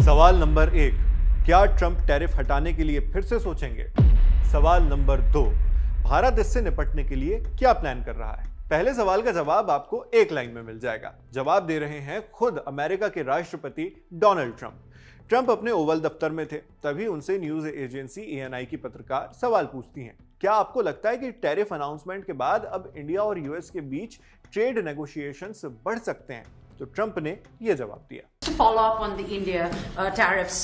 सवाल नंबर 1, क्या Trump tariff हटाने के लिए फिर से सोचेंगे? सवाल नंबर 2, भारत इससे निपटने के लिए क्या प्लान कर रहा है? पहले सवाल का जवाब आपको एक लाइन में मिल जाएगा। जवाब दे रहे हैं खुद अमेरिका के राष्ट्रपति डोनाल्ड ट्रंप। ट्रंप अपने ओवल दफ्तर में थे, तभी उनसे न्यूज एजेंसी एएनआई की पत्रकार सवाल पूछती हैं, क्या आपको लगता है कि टैरिफ अनाउंसमेंट के बाद अब इंडिया और यूएस के बीच ट्रेड नेगोशिएशंस बढ़ सकते हैं? तो ट्रंप ने यह जवाब दिया। To follow up on the India tariffs,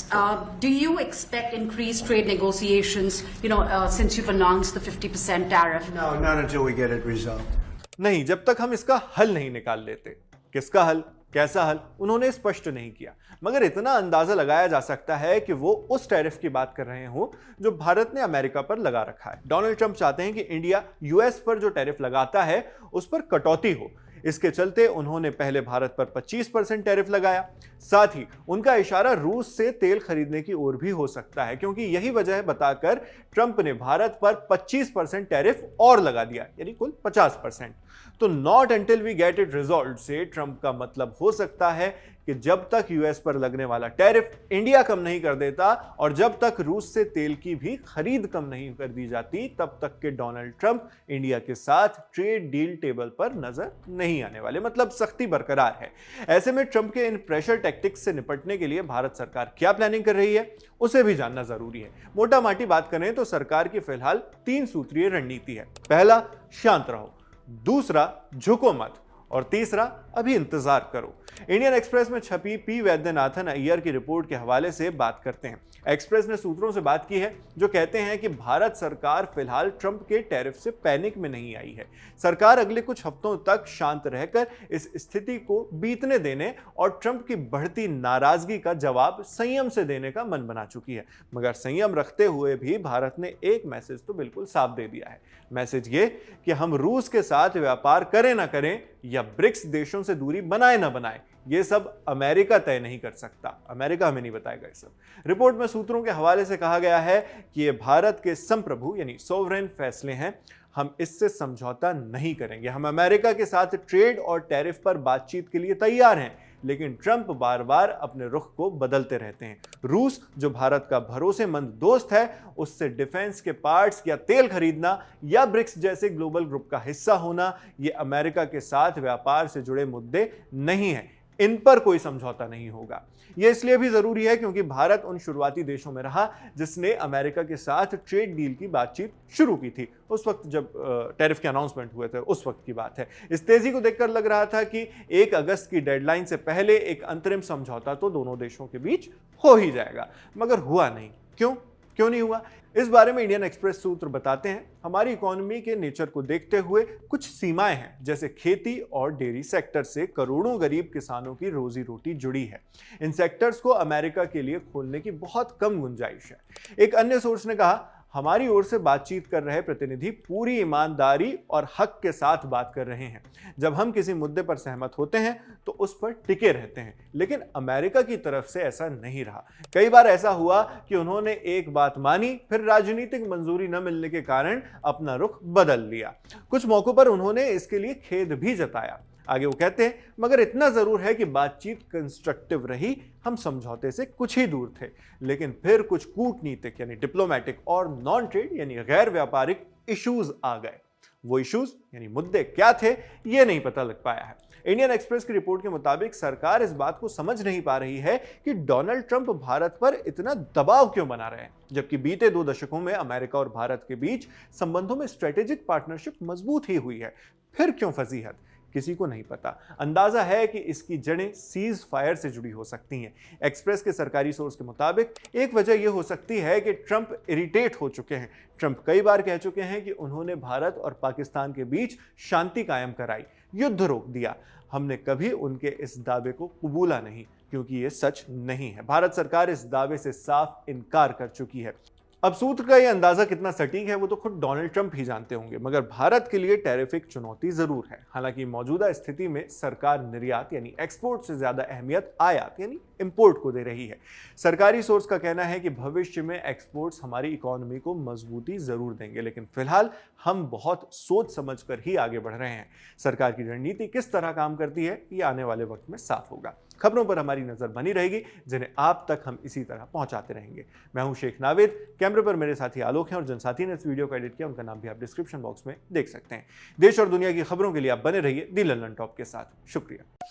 do you expect increased trade negotiations, since you've announced the 50% tariff? No, not until we get it resolved. नहीं, जब तक हम इसका हल नहीं निकाल लेते। किसका हल, कैसा हल, उन्होंने स्पष्ट नहीं किया, मगर इतना अंदाजा लगाया जा सकता है कि वो उस टैरिफ की बात कर रहे हों जो भारत ने अमेरिका पर लगा रखा है। डोनाल्ड ट्रंप चाहते हैं कि इंडिया यूएस पर जो टैरिफ लगाता है उस पर कटौती हो। इसके चलते उन्होंने पहले भारत पर 25% टैरिफ लगाया। साथ ही उनका इशारा रूस से तेल खरीदने की ओर भी हो सकता है, क्योंकि यही वजह बताकर ट्रंप ने भारत पर 25% टैरिफ और लगा दिया, यानी कुल 50%। तो not until we get it resolved से ट्रंप का मतलब हो सकता है कि जब तक यूएस पर लगने वाला टैरिफ इंडिया कम नहीं कर देता और जब तक रूस से तेल की भी खरीद कम नहीं कर दी जाती, तब तक के डोनाल्ड ट्रंप इंडिया के साथ ट्रेड डील टेबल पर नजर नहीं आने वाले। मतलब सख्ती बरकरार है। ऐसे में ट्रंप के इन प्रेशर टैक्टिक्स से निपटने के लिए भारत सरकार क्या प्लानिंग कर रही है, उसे भी जानना जरूरी है। मोटा माटी बात करें तो सरकार की फिलहाल 3 सूत्रीय रणनीति है। पहला, शांत रहो। दूसरा, झुको मत। और तीसरा, अभी इंतजार करो। इंडियन एक्सप्रेस में छपी पी वैद्यनाथन अय्यर की रिपोर्ट के हवाले से बात करते हैं। एक्सप्रेस ने सूत्रों से बात की है जो कहते हैं कि भारत सरकार फिलहाल ट्रंप के टैरिफ से पैनिक में नहीं आई है। सरकार अगले कुछ हफ्तों तक शांत रहकर इस स्थिति को बीतने देने और ट्रंप की बढ़ती नाराजगी का जवाब संयम से देने का मन बना चुकी है। मगर संयम रखते हुए भी भारत ने एक मैसेज तो बिल्कुल साफ दे दिया है। मैसेज ये कि हम रूस के साथ व्यापार करें ना करें या ब्रिक्स देशों से दूरी बनाए ना बनाए, ये सब अमेरिका तय नहीं कर सकता। अमेरिका हमें नहीं बताएगा ये सब। रिपोर्ट में सूत्रों के हवाले से कहा गया है कि ये भारत के संप्रभु यानी सोवरेन फैसले हैं। हम इससे समझौता नहीं करेंगे। हम अमेरिका के साथ ट्रेड और टैरिफ पर बातचीत के लिए तैयार हैं, लेकिन ट्रंप बार बार अपने रुख को बदलते रहते हैं। रूस, जो भारत का भरोसेमंद दोस्त है, उससे डिफेंस के पार्ट्स या तेल खरीदना या ब्रिक्स जैसे ग्लोबल ग्रुप का हिस्सा होना, ये अमेरिका के साथ व्यापार से जुड़े मुद्दे नहीं हैं। इन पर कोई समझौता नहीं होगा। यह इसलिए भी जरूरी है क्योंकि भारत उन शुरुआती देशों में रहा जिसने अमेरिका के साथ ट्रेड डील की बातचीत शुरू की थी। उस वक्त जब टैरिफ के अनाउंसमेंट हुए थे, उस वक्त की बात है। इस तेजी को देखकर लग रहा था कि 1 अगस्त की डेडलाइन से पहले एक अंतरिम समझौता तो दोनों देशों के बीच हो ही जाएगा, मगर हुआ नहीं। क्यों नहीं हुआ? इस बारे में इंडियन एक्सप्रेस सूत्र बताते हैं, हमारी इकोनॉमी के नेचर को देखते हुए कुछ सीमाएं हैं, जैसे खेती और डेयरी सेक्टर से करोड़ों गरीब किसानों की रोजी रोटी जुड़ी है। इन सेक्टर्स को अमेरिका के लिए खोलने की बहुत कम गुंजाइश है। एक अन्य सोर्स ने कहा, हमारी ओर से बातचीत कर रहे प्रतिनिधि पूरी ईमानदारी और हक के साथ बात कर रहे हैं। जब हम किसी मुद्दे पर सहमत होते हैं तो उस पर टिके रहते हैं, लेकिन अमेरिका की तरफ से ऐसा नहीं रहा। कई बार ऐसा हुआ कि उन्होंने एक बात मानी, फिर राजनीतिक मंजूरी न मिलने के कारण अपना रुख बदल लिया। कुछ मौकों पर उन्होंने इसके लिए खेद भी जताया। आगे वो कहते हैं, मगर इतना जरूर है कि बातचीत कंस्ट्रक्टिव रही। हम समझौते से कुछ ही दूर थे, लेकिन फिर कुछ कूटनीतिक यानी डिप्लोमेटिक और नॉन ट्रेड यानी गैर व्यापारिक इश्यूज आ गए। वो इश्यूज यानी मुद्दे क्या थे, ये नहीं पता लग पाया है। इंडियन एक्सप्रेस की रिपोर्ट के मुताबिक सरकार इस बात को समझ नहीं पा रही है कि डोनाल्ड ट्रंप भारत पर इतना दबाव क्यों बना रहे हैं, जबकि बीते 2 दशकों में अमेरिका और भारत के बीच संबंधों में स्ट्रेटेजिक पार्टनरशिप मजबूत ही हुई है। फिर क्यों फजीहत, किसी को नहीं पता। अंदाजा है कि इसकी जड़ें सीज फायर से जुड़ी हो सकती हैं। एक्सप्रेस के सरकारी सोर्स के मुताबिक एक वजह यह हो सकती है कि ट्रंप इरिटेट हो चुके हैं। ट्रंप कई बार कह चुके हैं कि उन्होंने भारत और पाकिस्तान के बीच शांति कायम कराई, युद्ध रोक दिया। हमने कभी उनके इस दावे को कबूला नहीं, क्योंकि यह सच नहीं है। भारत सरकार इस दावे से साफ इनकार कर चुकी है। अब सूत्र का यह अंदाजा कितना सटीक है वो तो खुद डोनाल्ड ट्रंप ही जानते होंगे, मगर भारत के लिए टैरिफ एक चुनौती जरूर है। हालांकि मौजूदा स्थिति में सरकार निर्यात यानी एक्सपोर्ट से ज्यादा अहमियत आयात यानी इंपोर्ट को दे रही है। सरकारी सोर्स का कहना है कि भविष्य में एक्सपोर्ट्स हमारी इकोनॉमी को मजबूती जरूर देंगे, लेकिन फिलहाल हम बहुत सोच समझकर ही आगे बढ़ रहे हैं। सरकार की रणनीति किस तरह काम करती है ये आने वाले वक्त में साफ होगा। खबरों पर हमारी नजर बनी रहेगी, जिन्हें आप तक हम इसी तरह पहुंचाते रहेंगे। मैं हूं शेख नाविद, कैमरे पर मेरे साथी आलोक हैं और जिन साथी ने इस वीडियो को एडिट किया उनका नाम भी आप डिस्क्रिप्शन बॉक्स में देख सकते हैं। देश और दुनिया की खबरों के लिए आप बने रहिए दी लंदन टॉप के साथ। शुक्रिया।